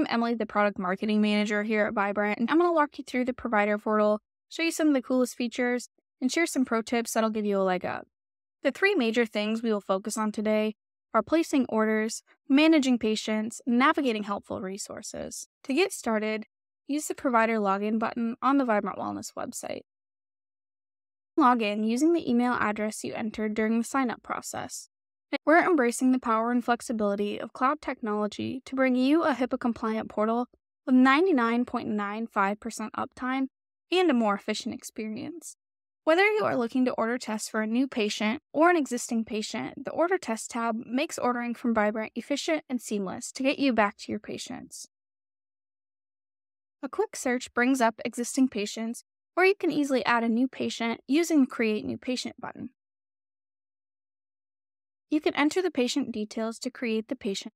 Emily, the product marketing manager here at Vibrant, and I'm going to walk you through the provider portal, show you some of the coolest features, and share some pro tips that'll give you a leg up. The three major things we will focus on today are placing orders, managing patients, and navigating helpful resources. To get started, use the provider login button on the Vibrant Wellness website. Log in using the email address you entered during the sign-up process. We're embracing the power and flexibility of cloud technology to bring you a HIPAA-compliant portal with 99.95% uptime and a more efficient experience. Whether you are looking to order tests for a new patient or an existing patient, the Order Test tab makes ordering from Vibrant efficient and seamless to get you back to your patients. A quick search brings up existing patients, or you can easily add a new patient using the Create New Patient button. You can enter the patient details to create the patient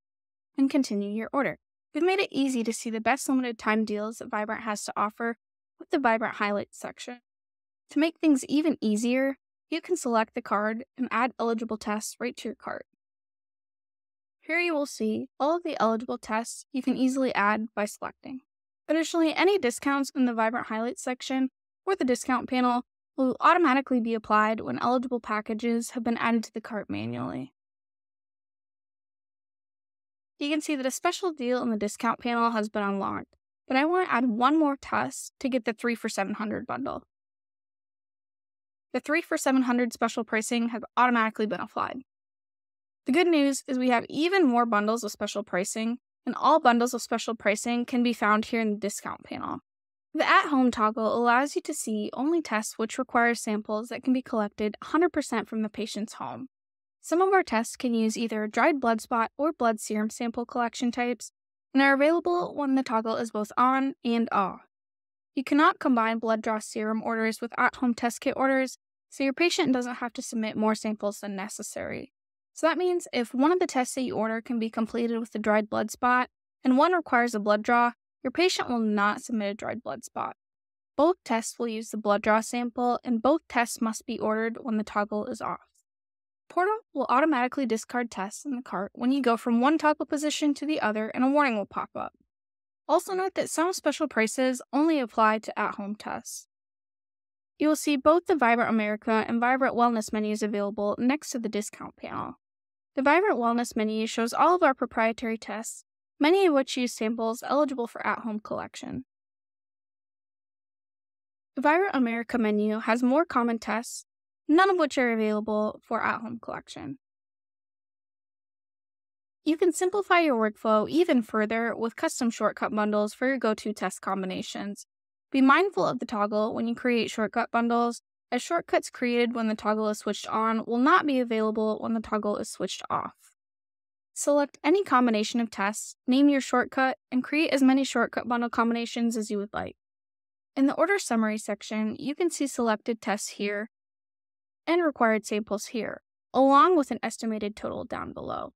and continue your order. We've made it easy to see the best limited time deals that Vibrant has to offer with the Vibrant Highlights section. To make things even easier, you can select the card and add eligible tests right to your cart. Here you will see all of the eligible tests you can easily add by selecting. Additionally, any discounts in the Vibrant Highlights section or the discount panel will automatically be applied when eligible packages have been added to the cart manually. You can see that a special deal in the discount panel has been unlocked, but I want to add one more test to get the 3 for $700 bundle. The 3 for $700 special pricing has automatically been applied. The good news is we have even more bundles with special pricing, and all bundles with special pricing can be found here in the discount panel. The At-Home toggle allows you to see only tests which require samples that can be collected 100% from the patient's home. Some of our tests can use either dried blood spot or blood serum sample collection types, and are available when the toggle is both on and off. You cannot combine blood draw serum orders with at-home test kit orders, so your patient doesn't have to submit more samples than necessary. So that means if one of the tests that you order can be completed with a dried blood spot, and one requires a blood draw, your patient will not submit a dried blood spot. Both tests will use the blood draw sample, and both tests must be ordered when the toggle is off. Portal will automatically discard tests in the cart when you go from one toggle position to the other, and a warning will pop up. Also note that some special prices only apply to at-home tests. You will see both the Vibrant America and Vibrant Wellness menus available next to the discount panel. The Vibrant Wellness menu shows all of our proprietary tests, many of which use samples eligible for at-home collection. The Vibrant America menu has more common tests, none of which are available for at-home collection. You can simplify your workflow even further with custom shortcut bundles for your go-to test combinations. Be mindful of the toggle when you create shortcut bundles, as shortcuts created when the toggle is switched on will not be available when the toggle is switched off. Select any combination of tests, name your shortcut, and create as many shortcut bundle combinations as you would like. In the order summary section, you can see selected tests here and required samples here, along with an estimated total down below.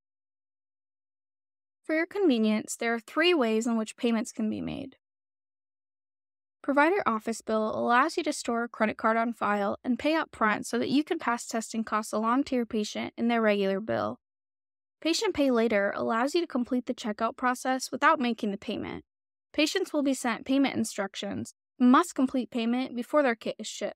For your convenience, there are 3 ways in which payments can be made. Provider Office Bill allows you to store a credit card on file and pay up front so that you can pass testing costs along to your patient in their regular bill. Patient Pay Later allows you to complete the checkout process without making the payment. Patients will be sent payment instructions and must complete payment before their kit is shipped.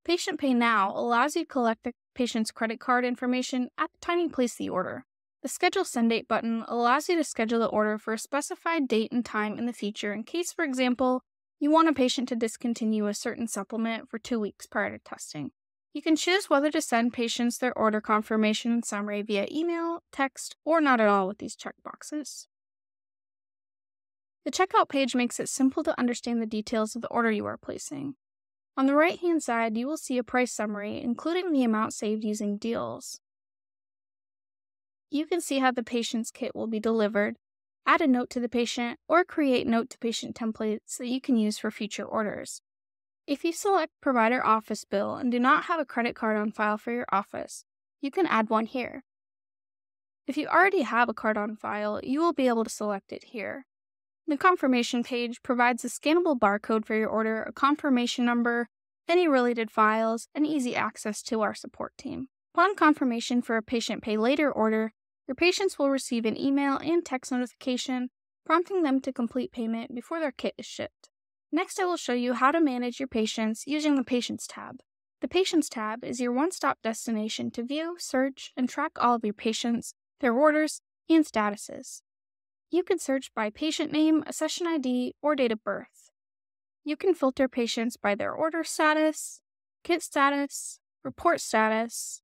Patient Pay Now allows you to collect the patient's credit card information at the time you place the order. The Schedule Send Date button allows you to schedule the order for a specified date and time in the future in case, for example, you want a patient to discontinue a certain supplement for 2 weeks prior to testing. You can choose whether to send patients their order confirmation and summary via email, text, or not at all with these checkboxes. The checkout page makes it simple to understand the details of the order you are placing. On the right-hand side, you will see a price summary, including the amount saved using deals. You can see how the patient's kit will be delivered, add a note to the patient, or create note-to-patient templates that you can use for future orders. If you select Provider Office Bill and do not have a credit card on file for your office, you can add one here. If you already have a card on file, you will be able to select it here. The confirmation page provides a scannable barcode for your order, a confirmation number, any related files, and easy access to our support team. Upon confirmation for a Patient Pay Later order, your patients will receive an email and text notification prompting them to complete payment before their kit is shipped. Next, I will show you how to manage your patients using the Patients tab. The Patients tab is your one-stop destination to view, search, and track all of your patients, their orders, and statuses. You can search by patient name, a session ID, or date of birth. You can filter patients by their order status, kit status, report status,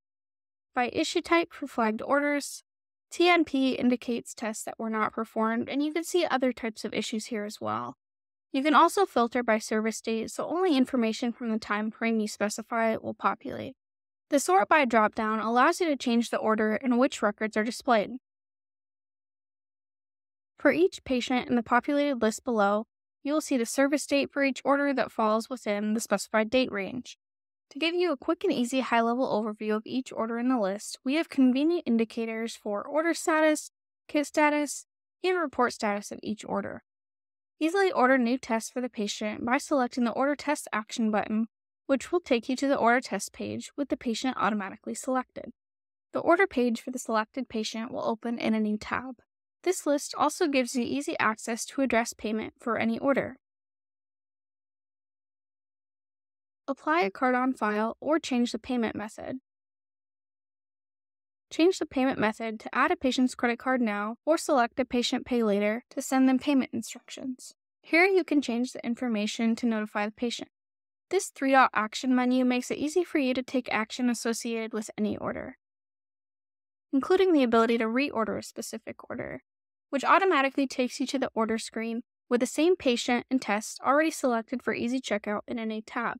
by issue type for flagged orders. TNP indicates tests that were not performed, and you can see other types of issues here as well. You can also filter by service date, so only information from the time frame you specify will populate. The Sort By dropdown allows you to change the order in which records are displayed. For each patient in the populated list below, you will see the service date for each order that falls within the specified date range. To give you a quick and easy high-level overview of each order in the list, we have convenient indicators for order status, kit status, and report status of each order. Easily order new tests for the patient by selecting the Order Test Action button, which will take you to the Order Test page with the patient automatically selected. The order page for the selected patient will open in a new tab. This list also gives you easy access to address payment for any order. Apply a card on file or change the payment method. Change the payment method to add a patient's credit card now or select a patient pay later to send them payment instructions. Here you can change the information to notify the patient. This 3-dot action menu makes it easy for you to take action associated with any order, including the ability to reorder a specific order, which automatically takes you to the order screen with the same patient and test already selected for easy checkout in a new tab.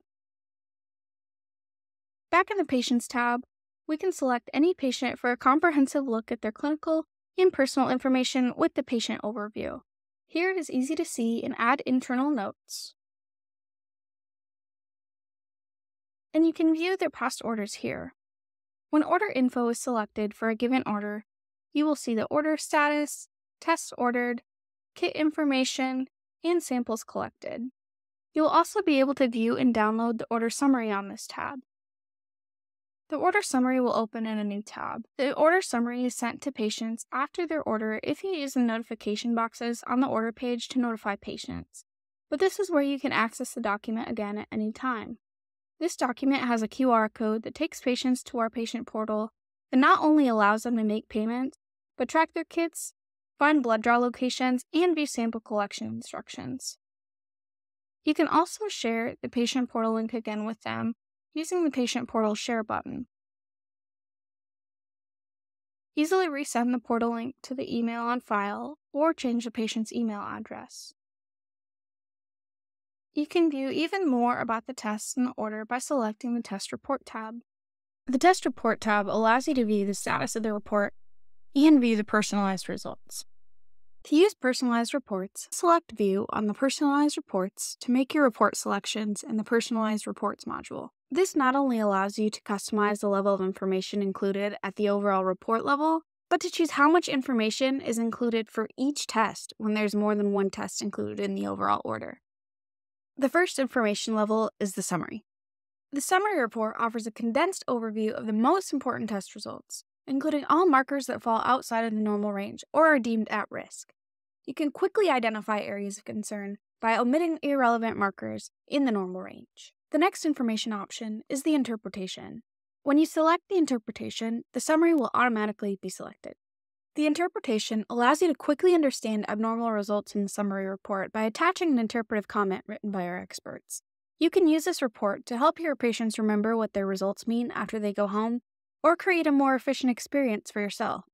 Back in the Patients tab, we can select any patient for a comprehensive look at their clinical and personal information with the patient overview. Here it is easy to see and add internal notes. And you can view their past orders here. When order info is selected for a given order, you will see the order status, tests ordered, kit information, and samples collected. You will also be able to view and download the order summary on this tab. The order summary will open in a new tab. The order summary is sent to patients after their order if you use the notification boxes on the order page to notify patients. But this is where you can access the document again at any time. This document has a QR code that takes patients to our patient portal that not only allows them to make payments, but track their kits, find blood draw locations, and view sample collection instructions. You can also share the patient portal link again with them using the Patient Portal Share button. Easily resend the portal link to the email on file or change the patient's email address. You can view even more about the tests in the order by selecting the Test Report tab. The Test Report tab allows you to view the status of the report and view the personalized results. To use personalized reports, select View on the Personalized Reports to make your report selections in the Personalized Reports module. This not only allows you to customize the level of information included at the overall report level, but to choose how much information is included for each test when there's more than one test included in the overall order. The first information level is the summary. The summary report offers a condensed overview of the most important test results, including all markers that fall outside of the normal range or are deemed at risk. You can quickly identify areas of concern by omitting irrelevant markers in the normal range. The next information option is the interpretation. When you select the interpretation, the summary will automatically be selected. The interpretation allows you to quickly understand abnormal results in the summary report by attaching an interpretive comment written by our experts. You can use this report to help your patients remember what their results mean after they go home, or create a more efficient experience for yourself.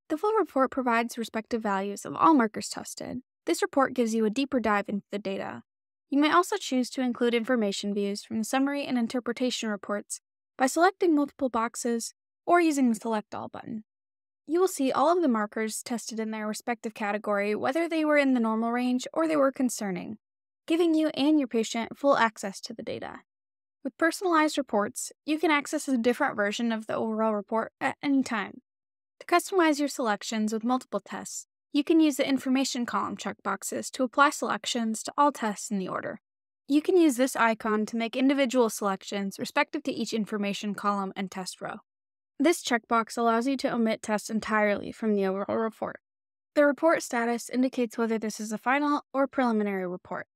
The full report provides respective values of all markers tested. This report gives you a deeper dive into the data. You may also choose to include information views from the summary and interpretation reports by selecting multiple boxes or using the Select All button. You will see all of the markers tested in their respective category, whether they were in the normal range or they were concerning, giving you and your patient full access to the data. With personalized reports, you can access a different version of the overall report at any time. To customize your selections with multiple tests, you can use the information column checkboxes to apply selections to all tests in the order. You can use this icon to make individual selections respective to each information column and test row. This checkbox allows you to omit tests entirely from the overall report. The report status indicates whether this is a final or preliminary report.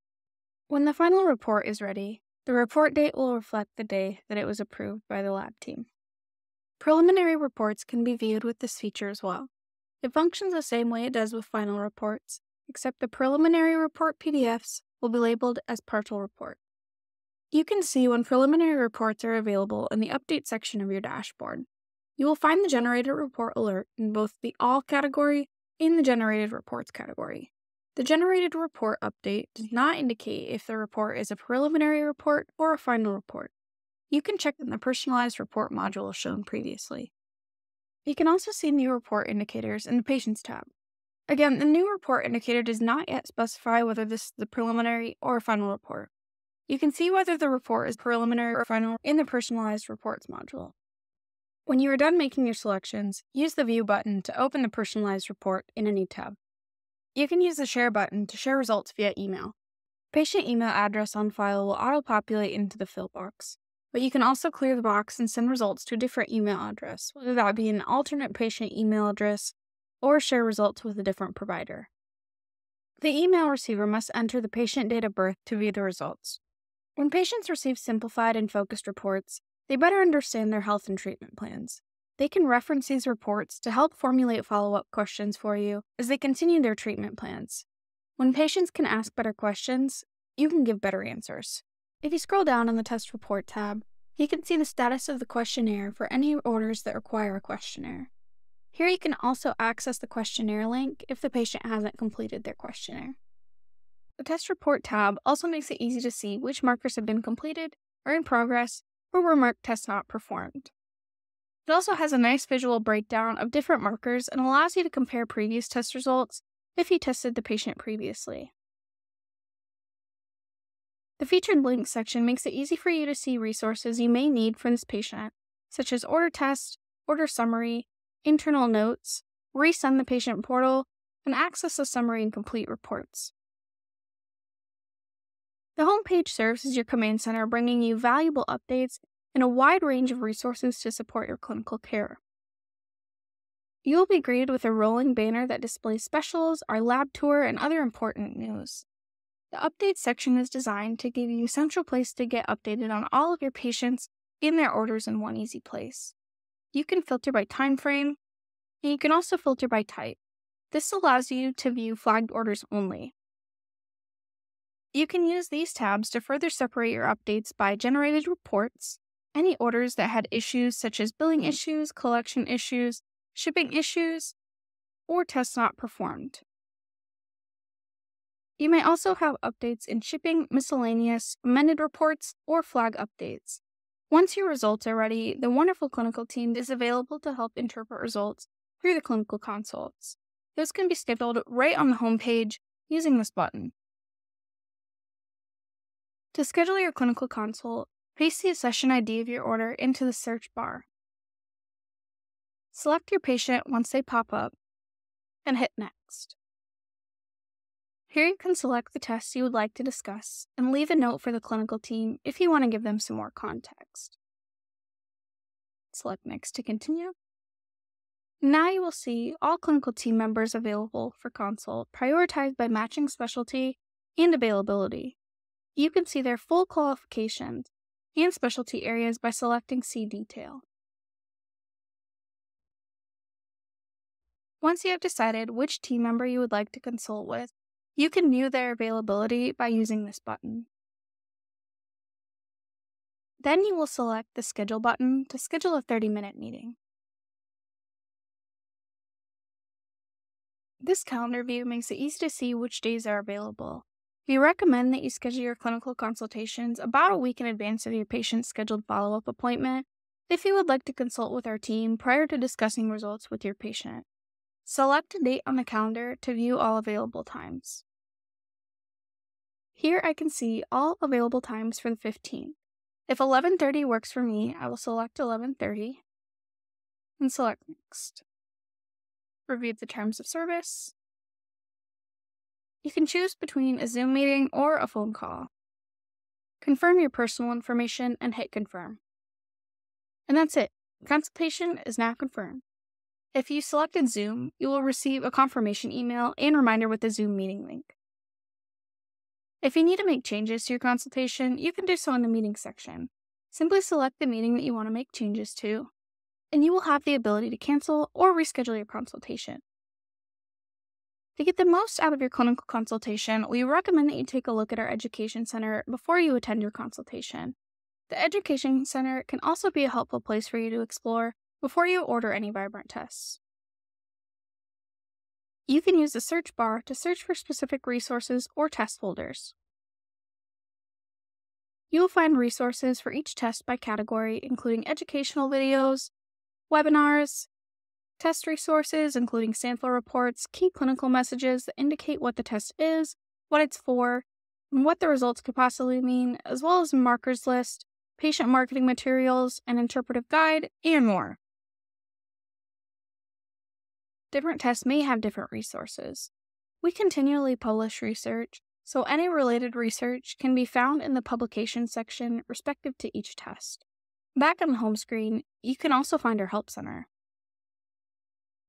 When the final report is ready, the report date will reflect the day that it was approved by the lab team. Preliminary reports can be viewed with this feature as well. It functions the same way it does with final reports, except the preliminary report PDFs will be labeled as partial report. You can see when preliminary reports are available in the Update section of your dashboard. You will find the Generated Report alert in both the All category and the Generated Reports category. The Generated Report update does not indicate if the report is a preliminary report or a final report. You can check in the Personalized Report module shown previously. You can also see new report indicators in the Patients tab. Again, the new report indicator does not yet specify whether this is the preliminary or final report. You can see whether the report is preliminary or final in the Personalized Reports module. When you are done making your selections, use the View button to open the Personalized Report in a new tab. You can use the Share button to share results via email. Patient email address on file will auto-populate into the fill box, but you can also clear the box and send results to a different email address, whether that be an alternate patient email address or share results with a different provider. The email receiver must enter the patient date of birth to view the results. When patients receive simplified and focused reports, they better understand their health and treatment plans. They can reference these reports to help formulate follow-up questions for you as they continue their treatment plans. When patients can ask better questions, you can give better answers. If you scroll down on the Test Report tab, you can see the status of the questionnaire for any orders that require a questionnaire. Here you can also access the questionnaire link if the patient hasn't completed their questionnaire. The Test Report tab also makes it easy to see which markers have been completed, are in progress, or were marked test not performed. It also has a nice visual breakdown of different markers and allows you to compare previous test results if you tested the patient previously. The Featured Links section makes it easy for you to see resources you may need for this patient, such as order test, order summary, internal notes, resend the patient portal, and access the summary and complete reports. The home page serves as your command center, bringing you valuable updates and a wide range of resources to support your clinical care. You will be greeted with a rolling banner that displays specials, our lab tour, and other important news. The Updates section is designed to give you a central place to get updated on all of your patients and their orders in one easy place. You can filter by time frame, and you can also filter by type. This allows you to view flagged orders only. You can use these tabs to further separate your updates by generated reports, any orders that had issues such as billing issues, collection issues, shipping issues, or tests not performed. You may also have updates in shipping, miscellaneous, amended reports, or flag updates. Once your results are ready, the wonderful clinical team is available to help interpret results through the clinical consults. Those can be scheduled right on the home page using this button. To schedule your clinical consult, paste the session ID of your order into the search bar. Select your patient once they pop up, and hit Next. Here you can select the tests you would like to discuss and leave a note for the clinical team if you want to give them some more context. Select Next to continue. Now you will see all clinical team members available for consult, prioritized by matching specialty and availability. You can see their full qualifications and specialty areas by selecting See Detail. Once you have decided which team member you would like to consult with, you can view their availability by using this button. Then you will select the Schedule button to schedule a 30-minute meeting. This calendar view makes it easy to see which days are available. We recommend that you schedule your clinical consultations about a week in advance of your patient's scheduled follow-up appointment if you would like to consult with our team prior to discussing results with your patient. Select a date on the calendar to view all available times. Here I can see all available times for the 15th. If 11:30 works for me, I will select 11:30 and select Next. Review the terms of service. You can choose between a Zoom meeting or a phone call. Confirm your personal information and hit Confirm. And that's it. Consultation is now confirmed. If you selected Zoom, you will receive a confirmation email and reminder with the Zoom meeting link. If you need to make changes to your consultation, you can do so in the meeting section. Simply select the meeting that you want to make changes to, and you will have the ability to cancel or reschedule your consultation. To get the most out of your clinical consultation, we recommend that you take a look at our Education Center before you attend your consultation. The Education Center can also be a helpful place for you to explore before you order any Vibrant tests. You can use the search bar to search for specific resources or test folders. You will find resources for each test by category, including educational videos, webinars, test resources, including sample reports, key clinical messages that indicate what the test is, what it's for, and what the results could possibly mean, as well as a markers list, patient marketing materials, an interpretive guide, and more. Different tests may have different resources. We continually publish research, so any related research can be found in the publication section respective to each test. Back on the home screen, you can also find our Help Center.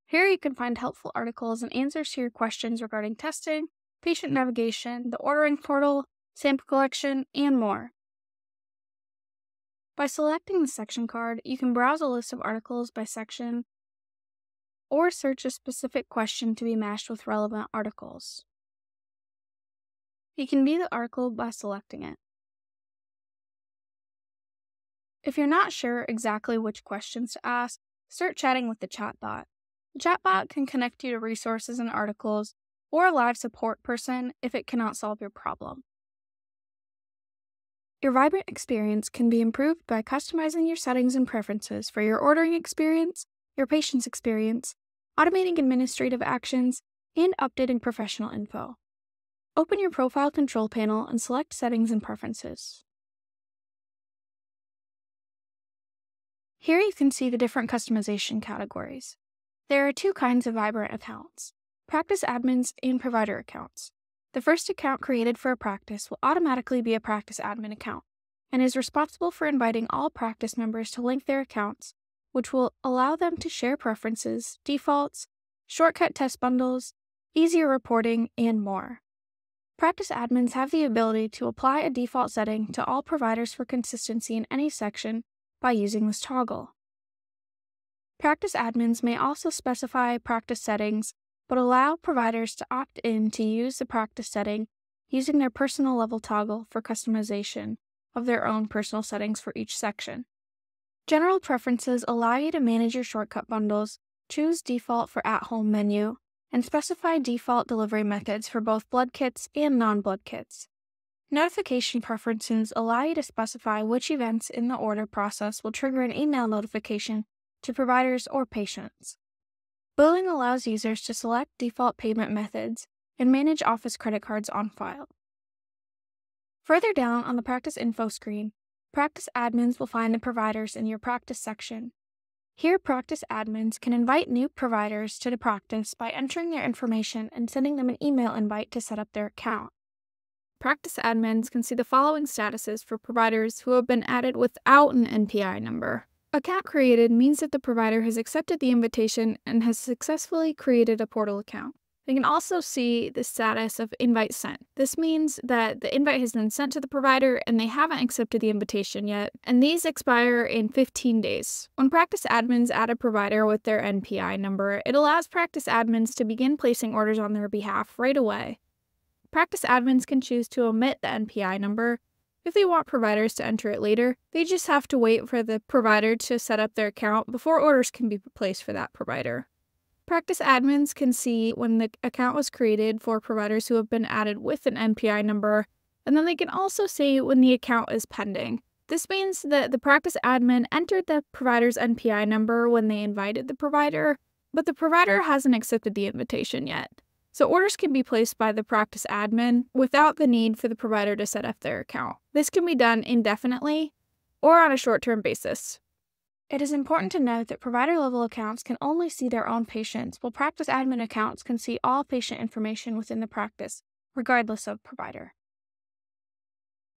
Here you can find helpful articles and answers to your questions regarding testing, patient navigation, the ordering portal, sample collection, and more. By selecting the section card, you can browse a list of articles by section or search a specific question to be matched with relevant articles. You can view the article by selecting it. If you're not sure exactly which questions to ask, start chatting with the chatbot. The chatbot can connect you to resources and articles or a live support person if it cannot solve your problem. Your Vibrant experience can be improved by customizing your settings and preferences for your ordering experience, your patient's experience, automating administrative actions, and updating professional info. Open your profile control panel and select Settings and Preferences. Here you can see the different customization categories. There are two kinds of Vibrant accounts: practice admins and provider accounts. The first account created for a practice will automatically be a practice admin account and is responsible for inviting all practice members to link their accounts, which will allow them to share preferences, defaults, shortcut test bundles, easier reporting, and more. Practice admins have the ability to apply a default setting to all providers for consistency in any section by using this toggle. Practice admins may also specify practice settings, but allow providers to opt in to use the practice setting using their personal level toggle for customization of their own personal settings for each section. General preferences allow you to manage your shortcut bundles, choose default for at-home menu, and specify default delivery methods for both blood kits and non-blood kits. Notification preferences allow you to specify which events in the order process will trigger an email notification to providers or patients. Billing allows users to select default payment methods and manage office credit cards on file. Further down on the practice info screen, practice admins will find the providers in your practice section. Here, practice admins can invite new providers to the practice by entering their information and sending them an email invite to set up their account. Practice admins can see the following statuses for providers who have been added without an NPI number. Account created means that the provider has accepted the invitation and has successfully created a portal account. They can also see the status of invite sent. This means that the invite has been sent to the provider and they haven't accepted the invitation yet, and these expire in 15 days. When practice admins add a provider with their NPI number, it allows practice admins to begin placing orders on their behalf right away. Practice admins can choose to omit the NPI number. If they want providers to enter it later, they just have to wait for the provider to set up their account before orders can be placed for that provider. Practice admins can see when the account was created for providers who have been added with an NPI number, and then they can also see when the account is pending. This means that the practice admin entered the provider's NPI number when they invited the provider, but the provider hasn't accepted the invitation yet. So orders can be placed by the practice admin without the need for the provider to set up their account. This can be done indefinitely or on a short-term basis. It is important to note that provider-level accounts can only see their own patients, while practice admin accounts can see all patient information within the practice, regardless of provider.